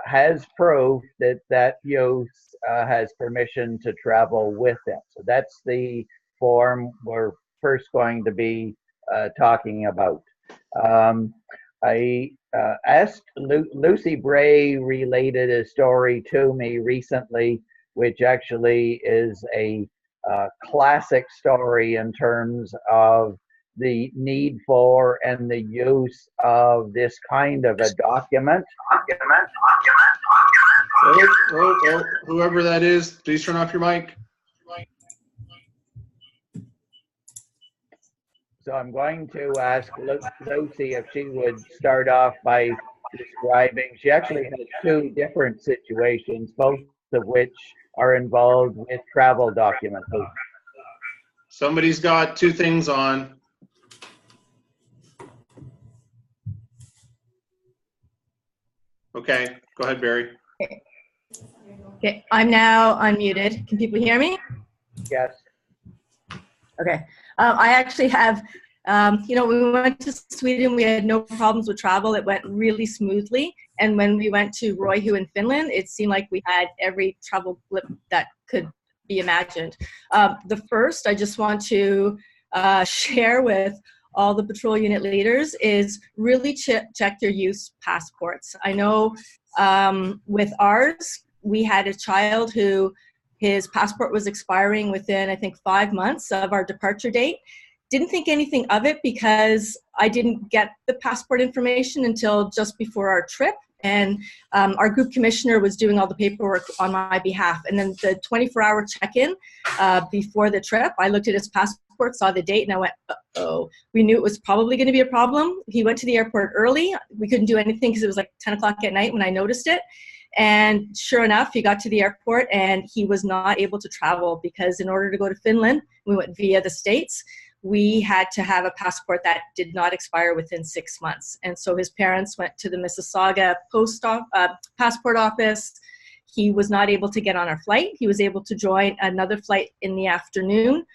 has proof that that youth has permission to travel with them. So that's the form we're first going to be talking about. Um, I asked Lucy Bray related a story to me recently, which actually is a classic story in terms of the need for and the use of this kind of a document. Whoever that is, please turn off your mic. So I'm going to ask Lucy if she would start off by describing. She actually has two different situations, both of which are involved with travel documentation. Somebody's got two things on. Okay, go ahead, Barry. Okay, I'm now unmuted. Can people hear me? Yes. Okay. I actually have, when we went to Sweden, we had no problems with travel. It went really smoothly. And when we went to Roihu in Finland, it seemed like we had every travel blip that could be imagined. The first, I just want to share with all the patrol unit leaders is really check your youth passports. I know with ours, we had a child who his passport was expiring within, I think, 5 months of our departure date. Didn't think anything of it because I didn't get the passport information until just before our trip. And our group commissioner was doing all the paperwork on my behalf. And then the 24-hour check-in before the trip, I looked at his passport, saw the date, and I went, uh-oh. We knew it was probably going to be a problem. He went to the airport early. We couldn't do anything because it was like 10 o'clock at night when I noticed it. And sure enough, he got to the airport and he was not able to travel because in order to go to Finland, we went via the States. We had to have a passport that did not expire within 6 months. And so his parents went to the Mississauga passport office. He was not able to get on our flight. He was able to join another flight in the afternoon.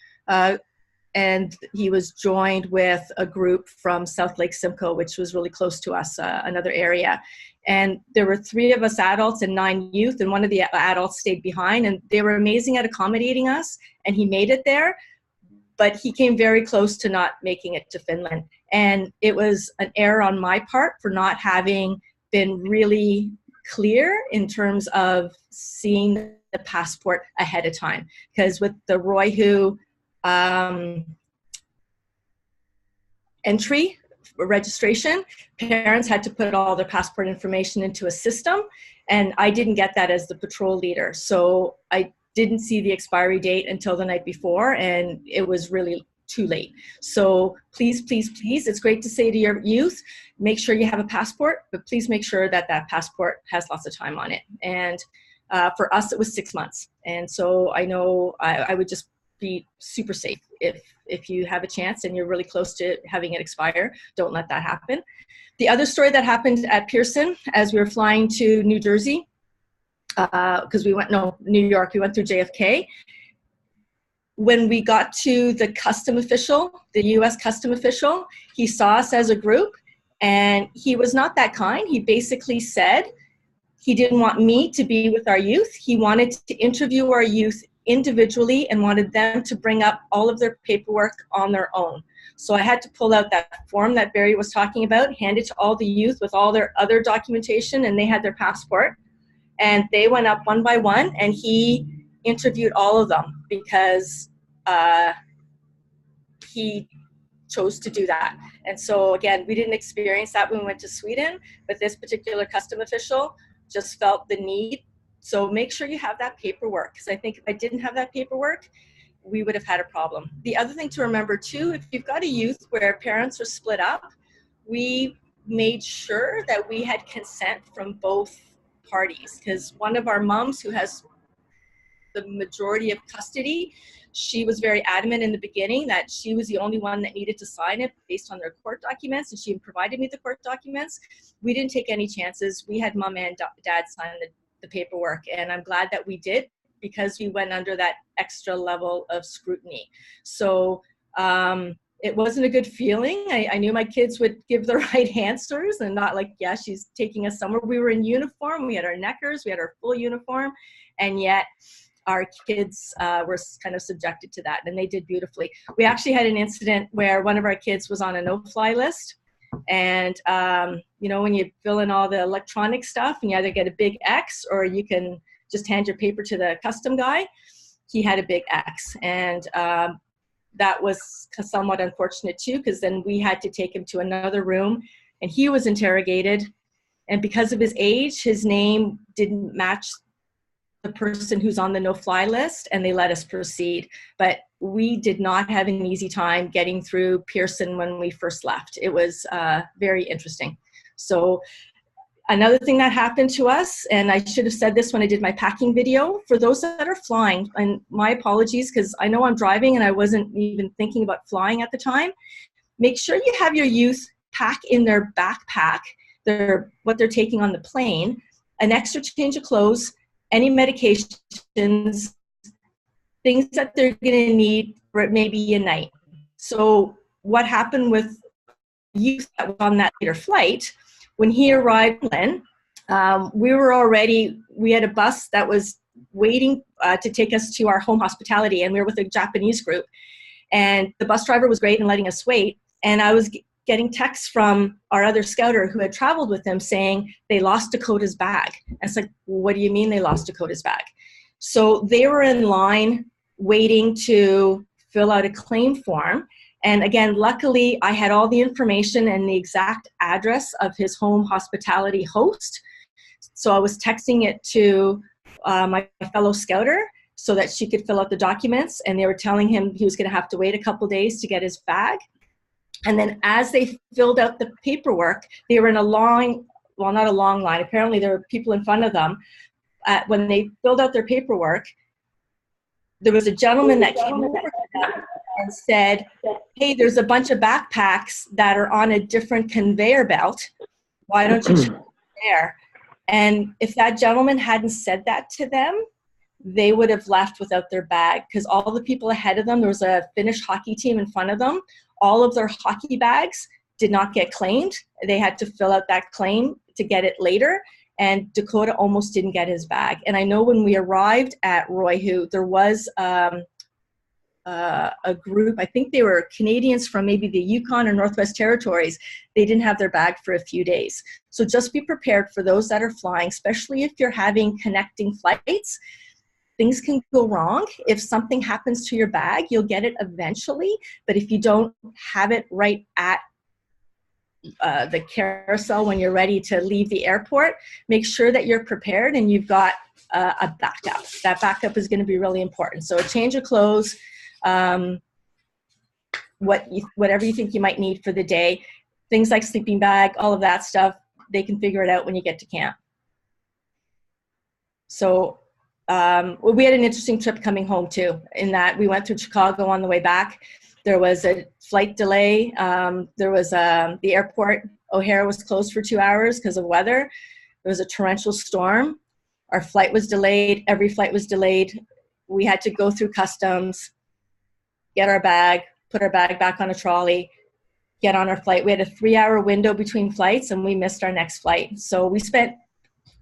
And he was joined with a group from South Lake Simcoe, which was really close to us, another area. And there were 3 of us adults and 9 youth, and one of the adults stayed behind, and they were amazing at accommodating us, and he made it there, but he came very close to not making it to Finland. And it was an error on my part for not having been really clear in terms of seeing the passport ahead of time. Because with the Roihu entry, registration, parents had to put all their passport information into a system, and I didn't get that as the patrol leader. So I didn't see the expiry date until the night before, and it was really too late. So please, please, please, it's great to say to your youth, make sure you have a passport, but please make sure that that passport has lots of time on it. And for us, it was 6 months. And so I know I would just be super safe. If you have a chance and you're really close to having it expire, don't let that happen. The other story that happened at Pearson as we were flying to New Jersey, because New York, we went through JFK. When we got to the custom official, the US custom official, he saw us as a group and he was not that kind. He basically said he didn't want me to be with our youth. He wanted to interview our youth individually and wanted them to bring up all of their paperwork on their own. So I had to pull out that form that Barry was talking about, hand it to all the youth with all their other documentation, and they had their passport. And they went up one by one, and he interviewed all of them because he chose to do that. And so again, we didn't experience that when we went to Sweden, but this particular custom official just felt the need. So make sure you have that paperwork, because I think if I didn't have that paperwork, we would have had a problem. The other thing to remember too, if you've got a youth where parents are split up, we made sure that we had consent from both parties, because one of our moms who has the majority of custody, she was very adamant in the beginning that she was the only one that needed to sign it based on their court documents, and she provided me the court documents. We didn't take any chances. We had mom and dad sign the paperwork, and I'm glad that we did, because we went under that extra level of scrutiny. So it wasn't a good feeling. I knew my kids would give the right answers and not like, yeah, she's taking us somewhere. We were in uniform. We had our neckers. We had our full uniform. And yet our kids were kind of subjected to that. And they did beautifully. We actually had an incident where one of our kids was on a no-fly list. And, you know, when you fill in all the electronic stuff and you either get a big X or you can just hand your paper to the custom guy, he had a big X. And that was somewhat unfortunate too, because then we had to take him to another room and he was interrogated. And because of his age, his name didn't match the person who's on the no-fly list, and they let us proceed. But we did not have an easy time getting through Pearson when we first left. It was very interesting. So another thing that happened to us, and I should have said this when I did my packing video, for those that are flying, and my apologies because I know I'm driving and I wasn't even thinking about flying at the time, make sure you have your youth pack in their backpack what they're taking on the plane, an extra change of clothes, any medications, things that they're going to need for maybe a night. So what happened with youth that was on that later flight, when he arrived in, we had a bus that was waiting to take us to our home hospitality, and we were with a Japanese group. And the bus driver was great in letting us wait. And I was getting texts from our other scouter who had traveled with him saying they lost Dakota's bag. And it's like, what do you mean they lost Dakota's bag? So they were in line waiting to fill out a claim form. And again, luckily, I had all the information and the exact address of his home hospitality host. So I was texting it to my fellow scouter so that she could fill out the documents. And they were telling him he was going to have to wait a couple days to get his bag. And then as they filled out the paperwork, they were in a long, well, not a long line. Apparently there were people in front of them. When they filled out their paperwork, there was a gentleman that came over to them and said, hey, there's a bunch of backpacks that are on a different conveyor belt. Why don't you check there? And if that gentleman hadn't said that to them, they would have left without their bag, because all the people ahead of them, there was a Finnish hockey team in front of them. All of their hockey bags did not get claimed. They had to fill out that claim to get it later. And Dakota almost didn't get his bag. And I know when we arrived at Royhu, there was a group, I think they were Canadians from maybe the Yukon or Northwest Territories. They didn't have their bag for a few days. So just be prepared for those that are flying, especially if you're having connecting flights. Things can go wrong. If something happens to your bag, you'll get it eventually. But if you don't have it right at the carousel when you're ready to leave the airport, make sure that you're prepared and you've got a backup. That backup is going to be really important. So a change of clothes, whatever you think you might need for the day, things like sleeping bag, all of that stuff, they can figure it out when you get to camp. So we had an interesting trip coming home too, in that we went through Chicago on the way back. There was a flight delay. There was the airport, O'Hare was closed for 2 hours because of weather. There was a torrential storm. Our flight was delayed. Every flight was delayed. We had to go through customs, get our bag, put our bag back on a trolley, get on our flight. We had a 3-hour window between flights and we missed our next flight. So we spent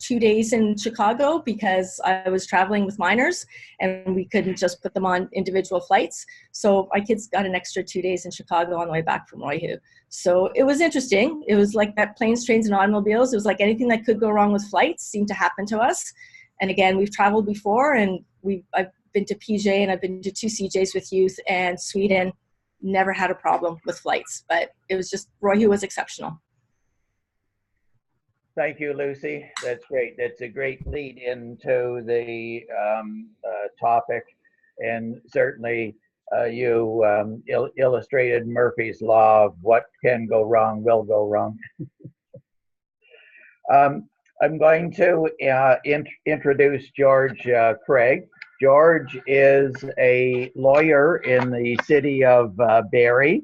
2 days in Chicago because I was traveling with minors and we couldn't just put them on individual flights. So my kids got an extra 2 days in Chicago on the way back from Royhu. So it was interesting. It was like that planes, trains, and automobiles. It was like anything that could go wrong with flights seemed to happen to us. And again, we've traveled before, and I've been to PJ and I've been to 2 CJs with youth, and Sweden never had a problem with flights. But it was just, Royhu was exceptional. Thank you, Lucy. That's great. That's a great lead into the topic, and certainly you illustrated Murphy's Law of what can go wrong will go wrong. I'm going to introduce George Craig. George is a lawyer in the city of Barrie.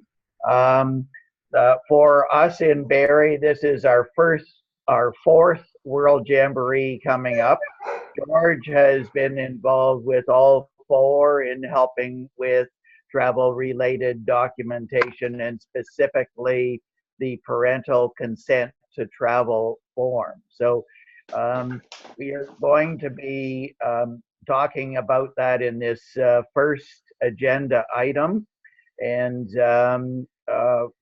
For us in Barrie, this is our fourth World Jamboree coming up. George has been involved with all 4 in helping with travel-related documentation, and specifically the parental consent to travel form. So we are going to be talking about that in this first agenda item, and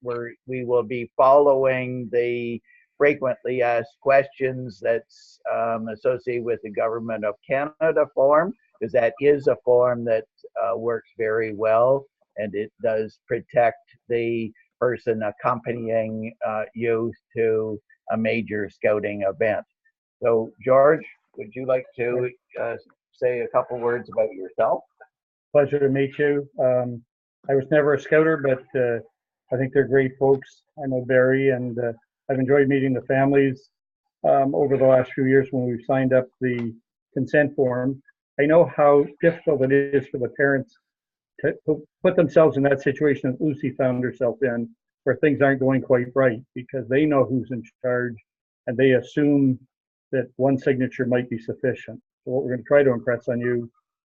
we will be following the frequently asked questions that's associated with the Government of Canada form, because that is a form that works very well, and it does protect the person accompanying youth to a major scouting event. So, George, would you like to say a couple words about yourself? Pleasure to meet you. I was never a scouter, but I think they're great folks. I know Barry, and I've enjoyed meeting the families over the last few years when we've signed up the consent form. I know how difficult it is for the parents to put themselves in that situation that Lucy found herself in, where things aren't going quite right, because they know who's in charge and they assume that one signature might be sufficient. So what we're going to try to impress on you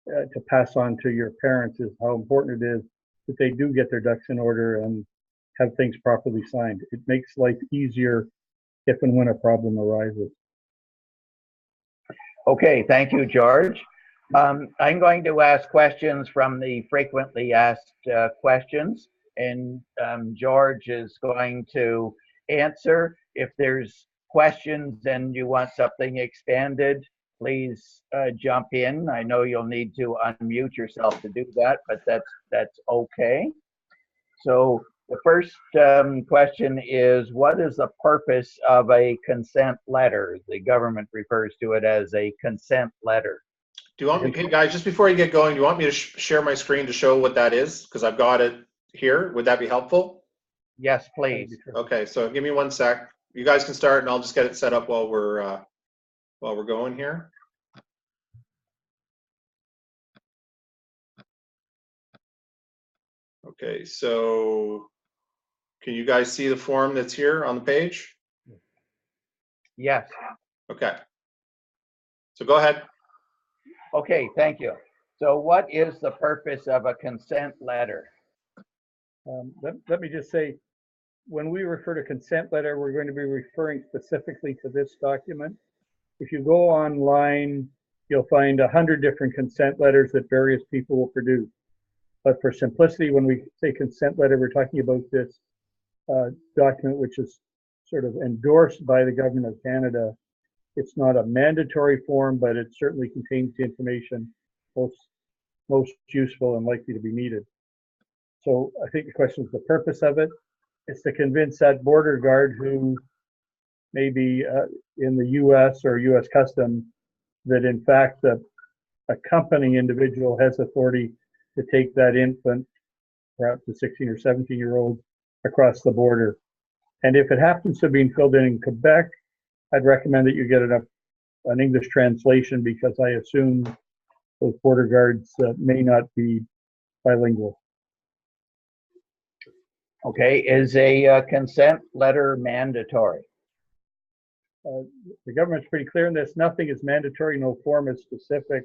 to pass on to your parents is how important it is that they do get their ducks in order and have things properly signed. It makes life easier if and when a problem arises. Okay, thank you, George. I'm going to ask questions from the frequently asked questions, and George is going to answer. If there's questions and you want something expanded, please jump in. I know you'll need to unmute yourself to do that, but that's okay. So the first question is, what is the purpose of a consent letter? The government refers to it as a consent letter. Do you want me, hey guys, just before you get going, do you want me to share my screen to show what that is? Because I've got it here. Would that be helpful? Yes, please. Okay, so give me 1 sec. You guys can start, and I'll just get it set up while we're going here. Okay, so can you guys see the form that's here on the page? Yes. Okay. So go ahead. Okay, thank you. So what is the purpose of a consent letter? Let me just say, when we refer to consent letter, we're going to be referring specifically to this document. If you go online, you'll find 100 different consent letters that various people will produce. But for simplicity, when we say consent letter, we're talking about this document which is sort of endorsed by the Government of Canada. It's not a mandatory form, but it certainly contains the information most useful and likely to be needed. So I think the question is the purpose of it. It's to convince that border guard who may be in the US or US Customs that in fact the accompanying individual has authority to take that infant, perhaps a 16 or 17-year-old, across the border. And if it happens to be filled in Quebec, I'd recommend that you get an English translation, because I assume those border guards may not be bilingual. Okay, is a consent letter mandatory? The government's pretty clear in this. Nothing is mandatory, no form is specific,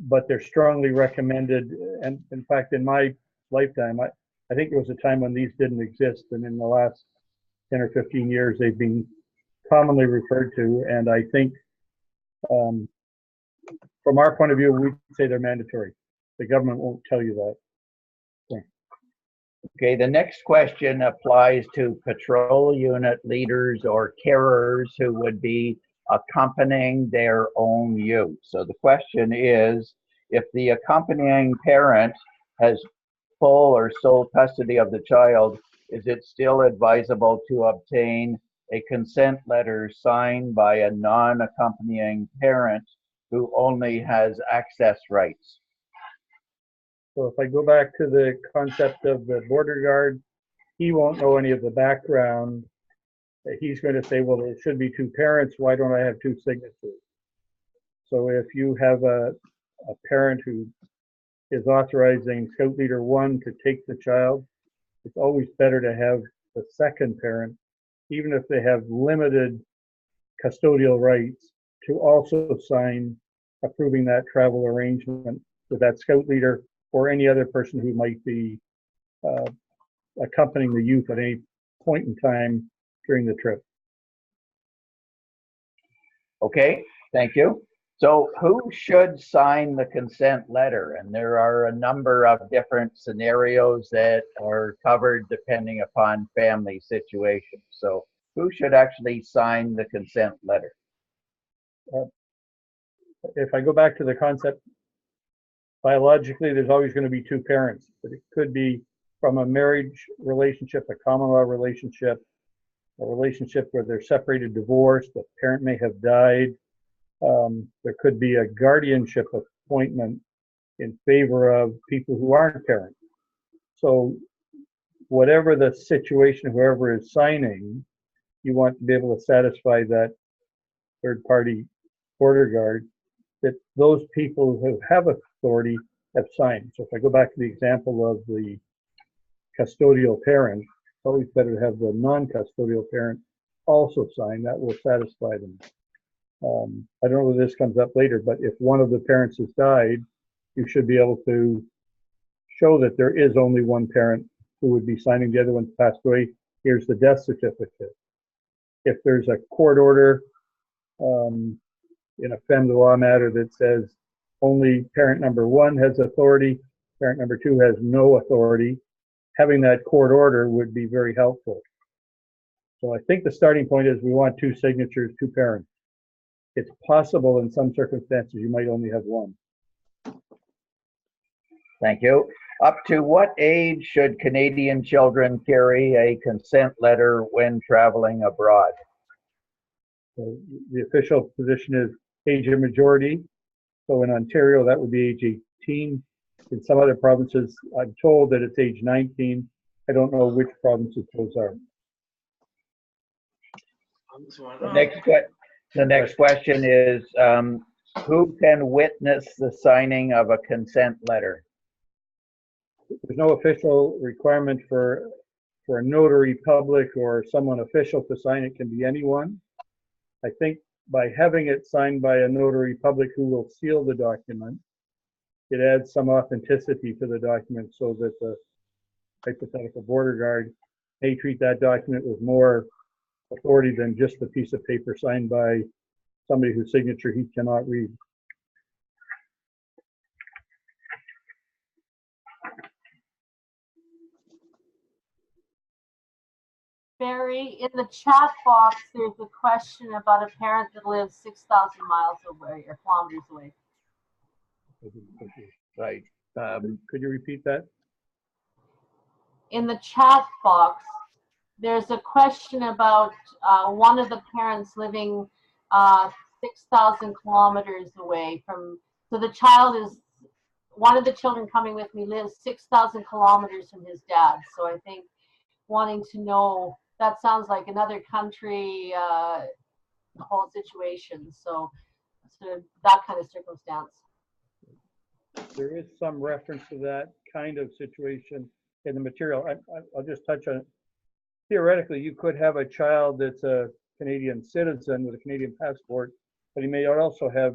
but they're strongly recommended. And in fact, in my lifetime, I think there was a time when these didn't exist, and in the last 10 or 15 years, they've been commonly referred to. And I think from our point of view, we'd say they're mandatory. The government won't tell you that. Okay, the next question applies to patrol unit leaders or carers who would be accompanying their own youth. So the question is, if the accompanying parent has full or sole custody of the child, is it still advisable to obtain a consent letter signed by a non-accompanying parent who only has access rights? So if I go back to the concept of the border guard, he won't know any of the background. He's going to say, well, there should be two parents. Why don't I have two signatures? So if you have a parent who is authorizing Scout Leader 1 to take the child, it's always better to have the second parent, even if they have limited custodial rights, to also sign approving that travel arrangement, with that scout leader or any other person who might be accompanying the youth at any point in time during the trip. Okay, thank you. So who should sign the consent letter? And there are a number of different scenarios that are covered depending upon family situations. So who should actually sign the consent letter? If I go back to the concept, biologically, there's always going to be two parents, but it could be from a marriage relationship, a common law relationship, a relationship where they're separated, divorced, the parent may have died. There could be a guardianship appointment in favor of people who aren't parents. So whatever the situation, whoever is signing, you want to be able to satisfy that third party border guard that those people who have authority have signed. So if I go back to the example of the custodial parent, it's always better to have the non-custodial parent also sign. That will satisfy them. I don't know whether this comes up later, but if one of the parents has died, you should be able to show that there is only one parent who would be signing. The other one's passed away. Here's the death certificate. If there's a court order in a family law matter that says only parent number one has authority, parent number two has no authority, having that court order would be very helpful. So I think the starting point is we want two signatures, two parents. It's possible in some circumstances you might only have one. Thank you. Up to what age should Canadian children carry a consent letter when traveling abroad? So the official position is age of majority. So in Ontario, that would be age 18. In some other provinces, I'm told that it's age 19. I don't know which provinces those are. The next question is, who can witness the signing of a consent letter? There's no official requirement for a notary public or someone official to sign. It can be anyone. I think by having it signed by a notary public who will seal the document, it adds some authenticity to the document so that the hypothetical border guard may treat that document with more authority than just a piece of paper signed by somebody whose signature he cannot read. Barry, in the chat box, there's a question about a parent that lives 6,000 miles away or kilometers away. Right. Could you repeat that? In the chat box, there's a question about one of the parents living 6,000 kilometers away from, so the child is, one of the children coming with me lives 6,000 kilometers from his dad. So I think wanting to know, that sounds like another country, whole situation. So that kind of circumstance. There is some reference to that kind of situation in the material. I'll just touch on it. Theoretically, you could have a child that's a Canadian citizen with a Canadian passport, but he may also have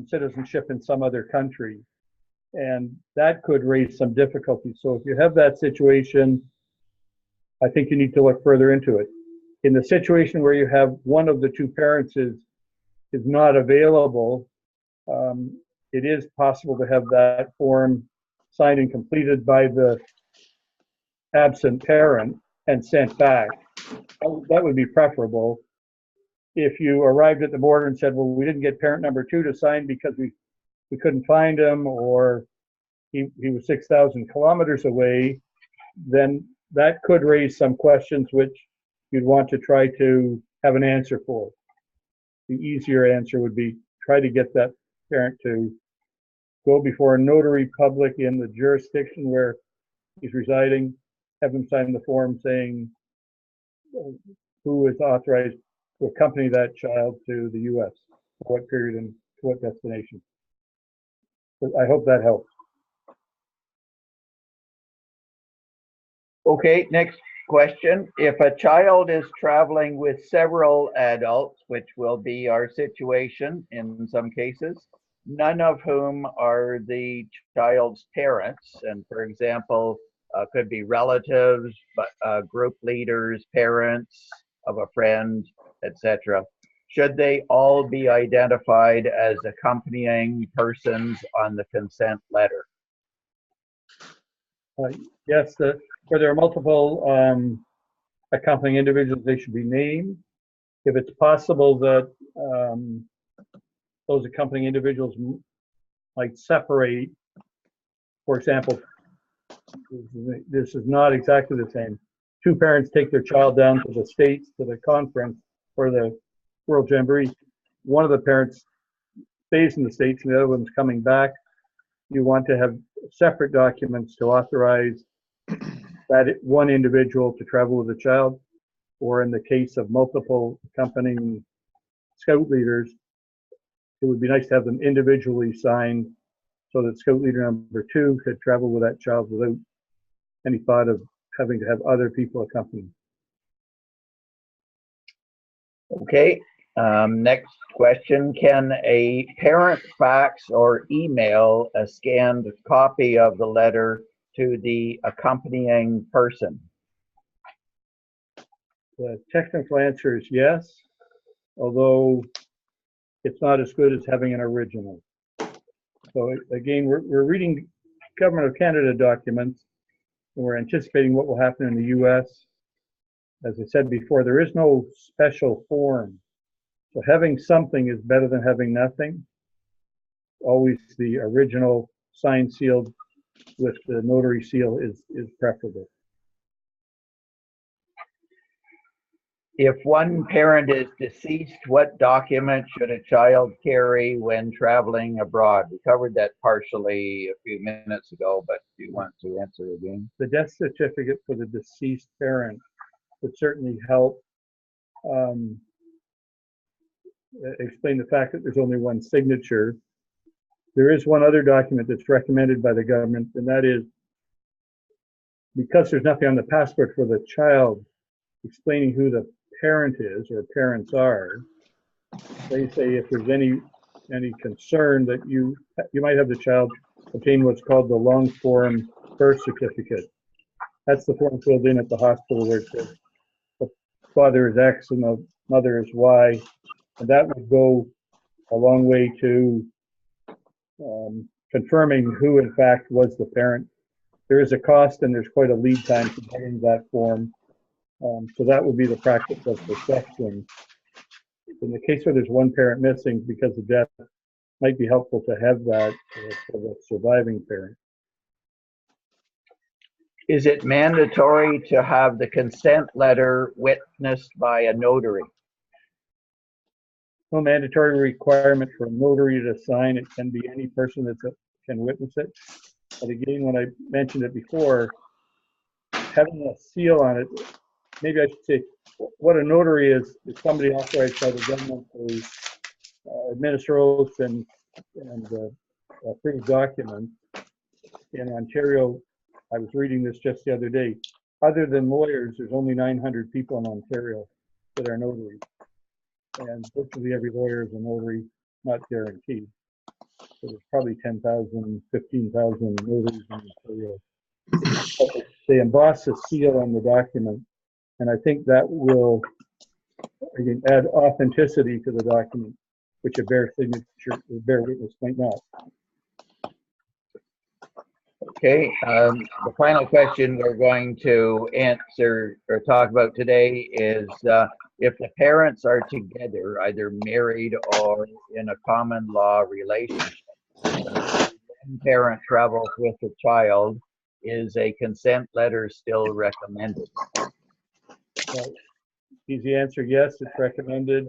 citizenship in some other country. And that could raise some difficulties. So if you have that situation, I think you need to look further into it. In the situation where you have one of the two parents is not available, it is possible to have that form signed and completed by the absent parent and sent back. That would be preferable. If you arrived at the border and said, well, we didn't get parent number two to sign because we couldn't find him, or he was 6,000 kilometers away, then that could raise some questions which you'd want to try to have an answer for. The easier answer would be try to get that parent to go before a notary public in the jurisdiction where he's residing, have them sign the form saying who is authorized to accompany that child to the U.S., for what period and to what destination. So I hope that helps. Okay, next question. If a child is traveling with several adults, which will be our situation in some cases, none of whom are the child's parents. And for example, could be relatives, but group leaders, parents of a friend, etc. Should they all be identified as accompanying persons on the consent letter? Yes, where there are multiple accompanying individuals, they should be named. If it's possible that those accompanying individuals might separate, for example, this is not exactly the same. Two parents take their child down to the States to the conference or the World Jamboree. One of the parents stays in the States and the other one's coming back. You want to have separate documents to authorize that one individual to travel with the child, or in the case of multiple accompanying scout leaders, it would be nice to have them individually signed so that scout leader number 2 could travel with that child without any thought of having to have other people accompany. Okay, next question. Can a parent fax or email a scanned copy of the letter to the accompanying person? The technical answer is yes, although it's not as good as having an original. So again, we're reading Government of Canada documents, and we're anticipating what will happen in the US. As I said before, there is no special form. So having something is better than having nothing. Always the original signed sealed with the notary seal is preferable. If one parent is deceased, what document should a child carry when traveling abroad? We covered that partially a few minutes ago, but do you want to answer again? The death certificate for the deceased parent would certainly help explain the fact that there's only one signature. There is one other document that's recommended by the government, and that is because there's nothing on the passport for the child explaining who the parent is or parents are. They say if there's any concern that you might have the child obtain what's called the long form birth certificate. That's the form filled in at the hospital where it says the father is X and the mother is Y, and that would go a long way to confirming who in fact was the parent. There is a cost and there's quite a lead time to getting that form. So that would be the practice of perfection. In the case where there's one parent missing because of death, it might be helpful to have that for the surviving parent. Is it mandatory to have the consent letter witnessed by a notary? No mandatory requirement for a notary to sign. It can be any person that can witness it. But again, when I mentioned it before, having a seal on it, maybe I should say what a notary is somebody authorized by the government to administer oaths and approve documents. In Ontario, I was reading this just the other day. Other than lawyers, there's only 900 people in Ontario that are notaries. And virtually every lawyer is a notary, not guaranteed. So there's probably 10,000, 15,000 notaries in Ontario. They emboss a seal on the document, and I think that will, again, add authenticity to the document, which a bare signature, a bare witness might not. Okay, the final question we're going to answer or talk about today is if the parents are together, either married or in a common law relationship, one parent travels with the child, is a consent letter still recommended? Easy answer, yes, it's recommended.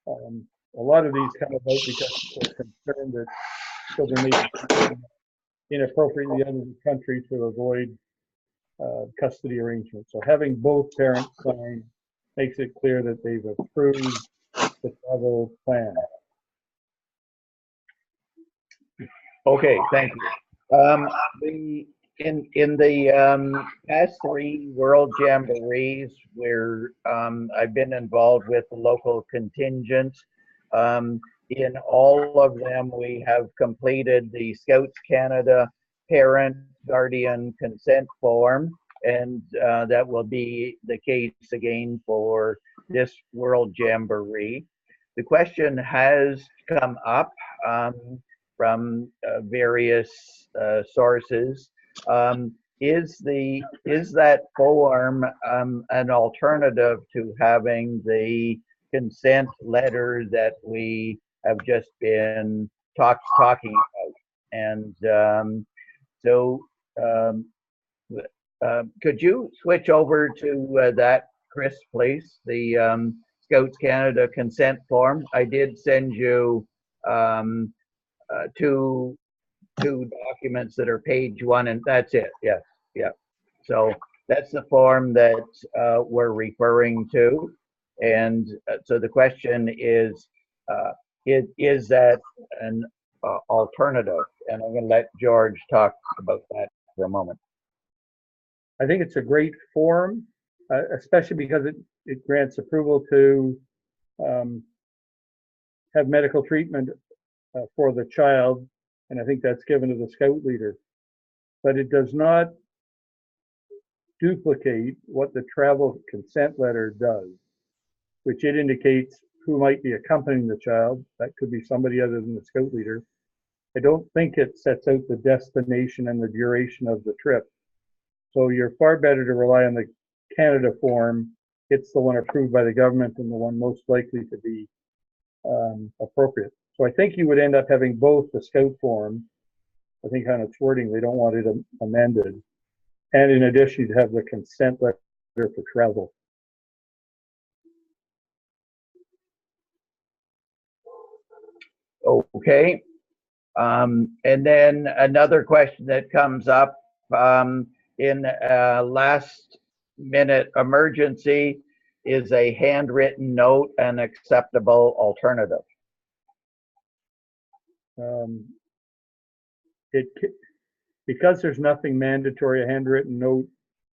A lot of these come about because people are concerned that children may be inappropriately out of the country to avoid custody arrangements. So having both parents sign makes it clear that they've approved the travel plan. Okay, thank you. In the past 3 World Jamborees where I've been involved with the local contingent, in all of them, we have completed the Scouts Canada parent guardian consent form, and that will be the case again for this World Jamboree. The question has come up from various sources. Is that form an alternative to having the consent letter that we have just been talking about? And could you switch over to that, Chris, please? The Scouts Canada consent form. I did send you two documents that are page 1, and that's it. Yes, yeah. So that's the form that we're referring to, and so the question is that an alternative? And I'm going to let George talk about that for a moment. I think it's a great form, especially because it grants approval to have medical treatment for the child, and I think that's given to the scout leader. But it does not duplicate what the travel consent letter does, which it indicates who might be accompanying the child. That could be somebody other than the scout leader. I don't think it sets out the destination and the duration of the trip. So you're far better to rely on the Canada form. It's the one approved by the government and the one most likely to be appropriate. So I think you would end up having both the scout form. I think on its wording, they don't want it amended. And in addition, you'd have the consent letter for travel. Okay. And then another question that comes up in a last minute emergency, is a handwritten note an acceptable alternative? Because there's nothing mandatory, a handwritten note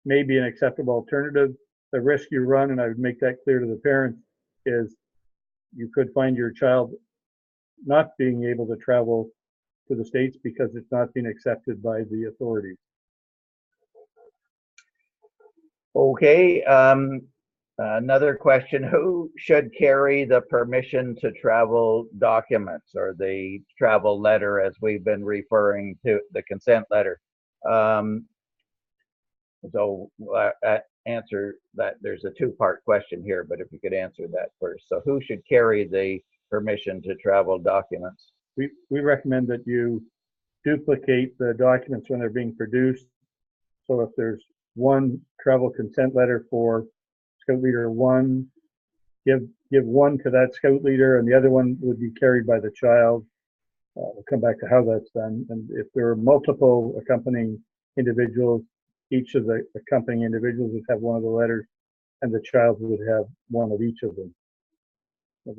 may be an acceptable alternative. The risk you run, and I would make that clear to the parents, is you could find your child not being able to travel to the States because it's not being accepted by the authorities. Okay, another question, who should carry the permission to travel documents, or the travel letter as we've been referring to, the consent letter? So answer that. There's a two-part question here, but if you could answer that first. So who should carry the permission to travel documents? We recommend that you duplicate the documents when they're being produced. So if there's one travel consent letter for Scout Leader 1, give one to that Scout Leader, and the other one would be carried by the child. We'll come back to how that's done. And if there are multiple accompanying individuals, each of the accompanying individuals would have one of the letters, and the child would have one of each of them. So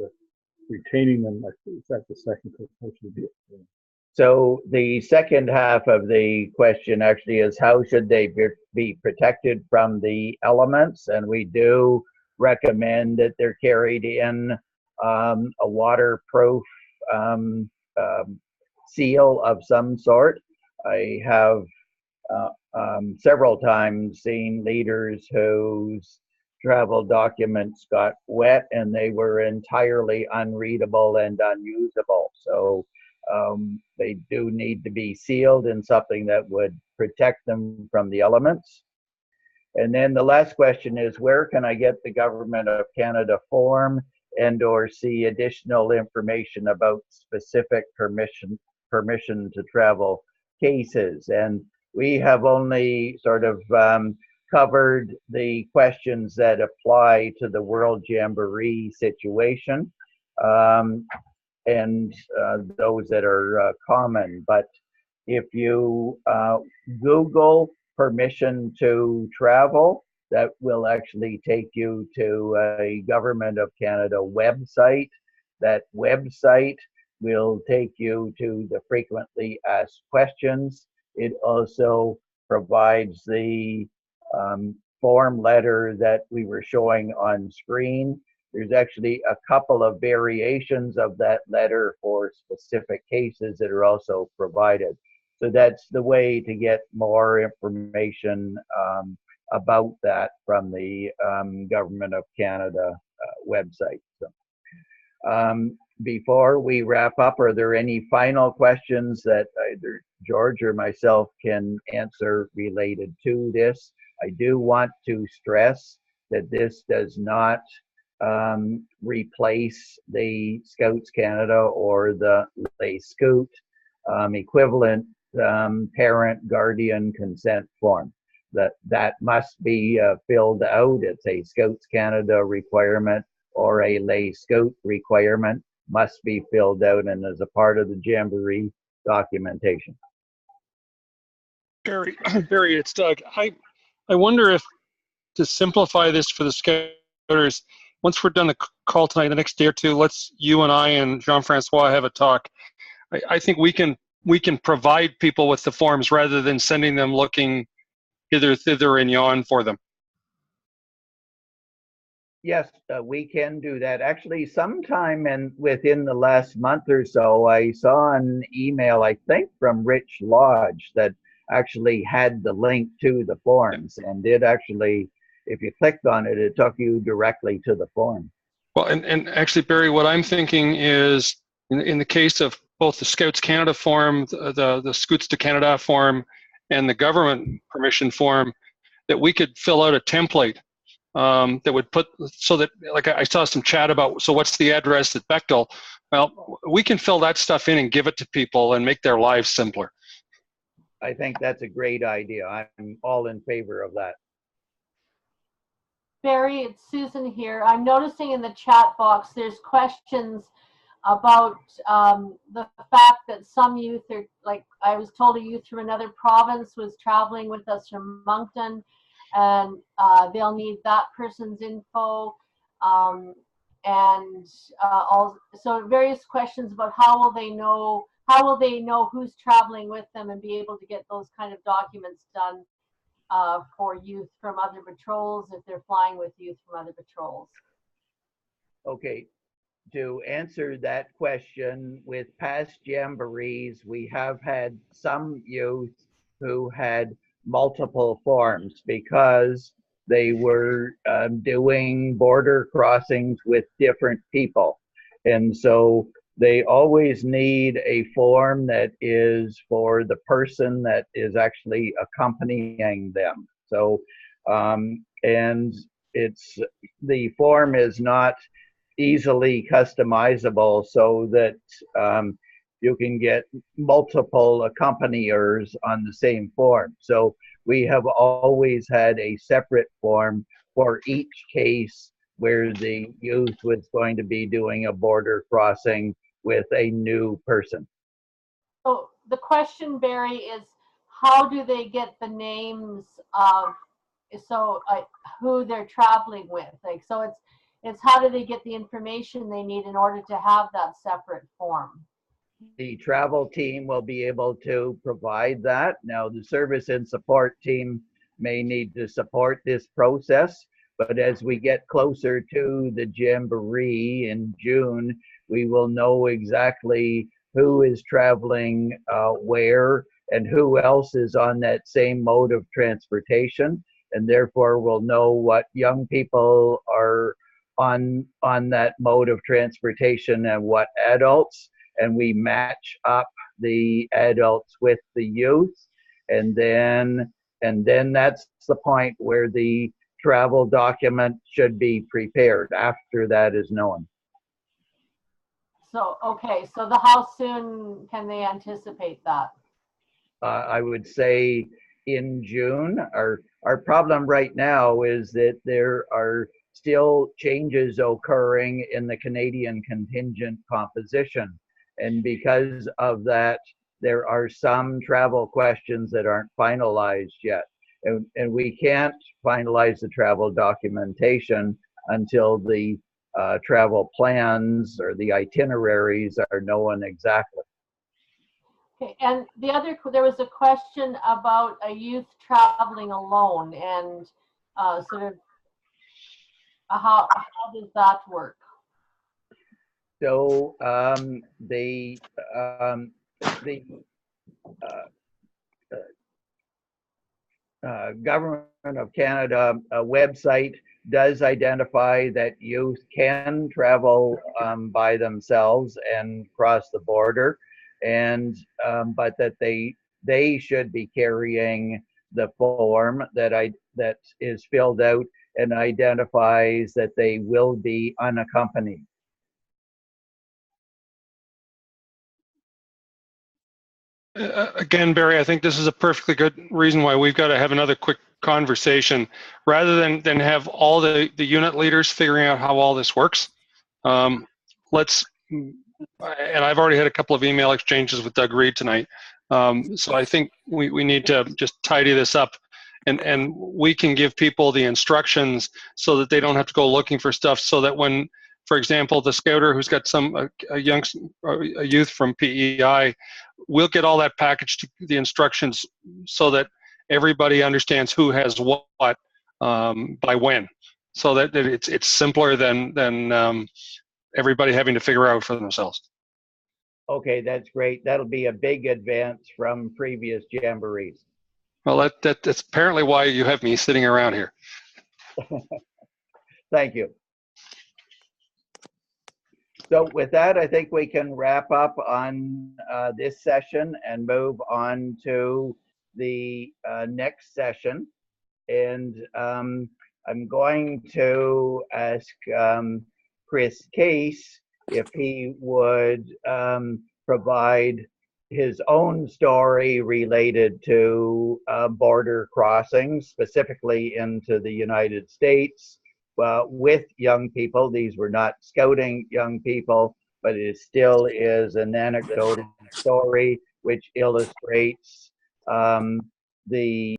retaining them, is that the second question? So the second half of the question actually is, how should they be protected from the elements? And we do recommend that they're carried in a waterproof seal of some sort. I have several times seen leaders whose travel documents got wet and they were entirely unreadable and unusable. So they do need to be sealed in something that would protect them from the elements. And then the last question is, where can I get the Government of Canada form and/or see additional information about specific permission to travel cases? And we have only sort of covered the questions that apply to the World Jamboree situation. And those that are common. But if you Google permission to travel, that will actually take you to a Government of Canada website. That website will take you to the frequently asked questions. It also provides the form letter that we were showing on screen. there's actually a couple of variations of that letter for specific cases that are also provided. So that's the way to get more information about that from the Government of Canada website. So, before we wrap up, are there any final questions that either George or myself can answer related to this? I do want to stress that this does not replace the Scouts Canada or the Lay Scout equivalent parent guardian consent form. That must be filled out. It's a Scouts Canada requirement or a Lay Scout requirement, must be filled out and as a part of the Jamboree documentation. Barry, it's Doug. I wonder if, to simplify this for the Scouters, once we're done the call tonight, the next day or two, let's, you and I and Jean-Francois have a talk. I think we can provide people with the forms rather than sending them looking hither, thither, and yon for them. Yes, we can do that. Actually, sometime within the last month or so, I saw an email, I think from Rich Lodge, that actually had the link to the forms and did actually, if you clicked on it, it took you directly to the form. Well, and actually, Barry, what I'm thinking is, in the case of both the Scouts Canada form, the Scouts to Canada form, and the government permission form, that we could fill out a template that would put, so that, like I saw some chat about, so what's the address at Bechtel? Well, we can fill that stuff in and give it to people and make their lives simpler. I think that's a great idea. I'm all in favor of that. Barry, it's Susan here. I'm noticing in the chat box there's questions about the fact that some youth are, like I was told, a youth from another province was traveling with us from Moncton, and they'll need that person's info, so various questions about how will they know who's traveling with them and be able to get those kind of documents done for youth from other patrols if they're flying with youth from other patrols. Okay, to answer that question, with past jamborees, we have had some youth who had multiple forms because they were doing border crossings with different people. And so they always need a form that is for the person that is actually accompanying them. So, and the form is not easily customizable so that you can get multiple accompaniers on the same form. So we have always had a separate form for each case where the youth was going to be doing a border crossing with a new person. So the question, Barry, is how do they get the names of who they're traveling with? Like, so it's how do they get the information they need in order to have that separate form? The travel team will be able to provide that. Now, the service and support team may need to support this process, but as we get closer to the Jamboree in June, we will know exactly who is traveling where and who else is on that same mode of transportation, and therefore we'll know what young people are on that mode of transportation and what adults, and we match up the adults with the youth, and then that's the point where the travel document should be prepared after that is known. So, okay, so how soon can they anticipate that? I would say in June. Our problem right now is that there are still changes occurring in the Canadian contingent composition. And because of that, there are some travel questions that aren't finalized yet. And we can't finalize the travel documentation until the travel plans or the itineraries are known exactly. Okay, and there was a question about a youth traveling alone and sort of How does that work? So the Government of Canada website does identify that youth can travel by themselves and cross the border, and but that they should be carrying the form that is filled out and identifies that they will be unaccompanied. Again, Barry, I think this is a perfectly good reason why we've got to have another quick conversation rather than have all the unit leaders figuring out how all this works. Let's, and I've already had a couple of email exchanges with Doug Reed tonight. So I think we need to just tidy this up, and we can give people the instructions so that they don't have to go looking for stuff, so that when, for example, the scouter who's got a youth from PEI, we'll get all that packaged to the instructions so that everybody understands who has what by when, so that it's simpler than everybody having to figure out for themselves. Okay, that's great. That'll be a big advance from previous jamborees. Well, that's apparently why you have me sitting around here. Thank you. So with that, I think we can wrap up on this session and move on to the next session. And I'm going to ask Chris Case if he would provide his own story related to border crossings, specifically into the United States, with young people. These were not scouting young people, but it still is an anecdotal story which illustrates the